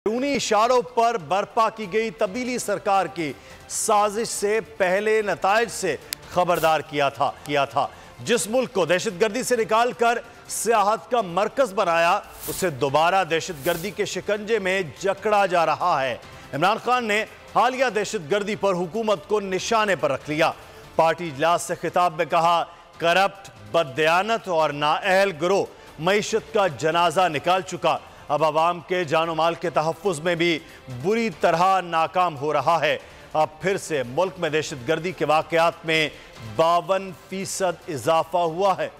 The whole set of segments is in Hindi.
अंदरूनी इशारों पर बर्पा की गई तब्दीली सरकार की साजिश से पहले नताइज से खबरदार किया था। जिस मुल्क को दहशतगर्दी से निकालकर सियाहत का मरकज बनाया उसे दोबारा दहशतगर्दी के शिकंजे में जकड़ा जा रहा है। इमरान खान ने हालिया दहशतगर्दी पर हुकूमत को निशाने पर रख लिया। पार्टी इजलास से खिताब में कहा, करप्ट, बददयानत और नाअहल गिरोह मईशत का जनाजा निकाल चुका, अब आवाम के जानो माल के तहफ़्फ़ुज़ में भी बुरी तरह नाकाम हो रहा है। अब फिर से मुल्क में दहशतगर्दी के वाक़यात में 52% इजाफा हुआ है।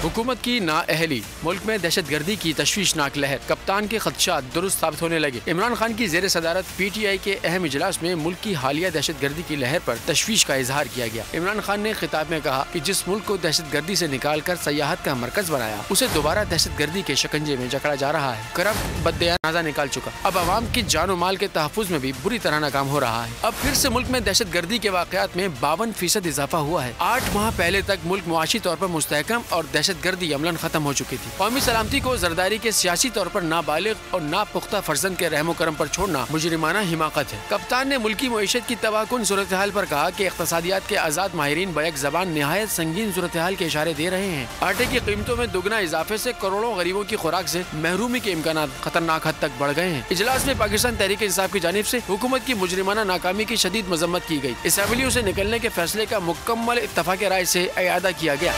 हुकूमत की नाअहली, मुल्क में दहशतगर्दी की तशवीशनाक लहर, कप्तान के खदशात दुरुस्त साबित होने लगे। इमरान खान की ज़ेर सदारत PTI के अहम इजलास में मुल्क की हालिया दहशतगर्दी की लहर पर तशवीश का इजहार किया गया। इमरान खान ने खिताब में कहा कि जिस मुल्क को दहशतगर्दी से निकाल कर सयाहत का मरकज बनाया उसे दोबारा दहशतगर्दी के शिकंजे में जकड़ा जा रहा है। करप्ट, बददयानत निकाल चुका, अब आवाम के जानो माल के तहफ़्फ़ुज़ में भी बुरी तरह नाकाम हो रहा है। अब फिर से मुल्क में दहशतगर्दी के वाक़यात में 52% इजाफा हुआ है। 8 माह पहले तक मुल्क मुआशी तौर पर मुस्तहकम और दहशतगर्दी अमलन खत्म हो चुकी थी। कौमी सलामती को जरदारी के सियासी तौर पर नाबालिग और नापुख्ता फर्जंद के रहमो करम पर छोड़ना मुजरिमाना हिमाकत है। कप्तान ने मुल्की मईशत की तबाहकुन सूरत हाल पर कहा कि इक़्तिसादियात के आज़ाद माहिरीन बैक ज़बान निहायत संगीन सूरत हाल के इशारे दे रहे हैं। आटे की कीमतों में दुगना इजाफे से करोड़ों गरीबों की खुराक से महरूमी के इम्कान खतरनाक हद तक बढ़ गए हैं। इजलास में पाकिस्तान तहरीक इंसाफ की जानिब से हुकूमत की मुजरिमाना नाकामी की शदीद मजम्मत की गई। इसम्बलियों से निकलने के फैसले का मुकम्मल इत्तफाक राय से इआदा किया गया।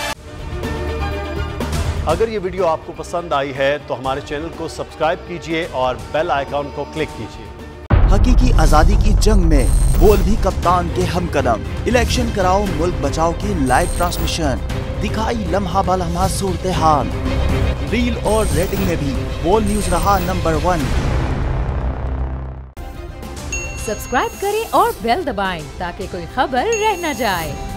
अगर ये वीडियो आपको पसंद आई है तो हमारे चैनल को सब्सक्राइब कीजिए और बेल आइकॉन को क्लिक कीजिए। हकीकी आजादी की जंग में बोल भी कप्तान के हमकदम। इलेक्शन कराओ मुल्क बचाओ की लाइव ट्रांसमिशन, दिखाई लम्हा बलम्हा सूरत हाल। रील और रेटिंग में भी बोल न्यूज रहा नंबर 1। सब्सक्राइब करें और बेल दबाएं ताकि कोई खबर रह न जाए।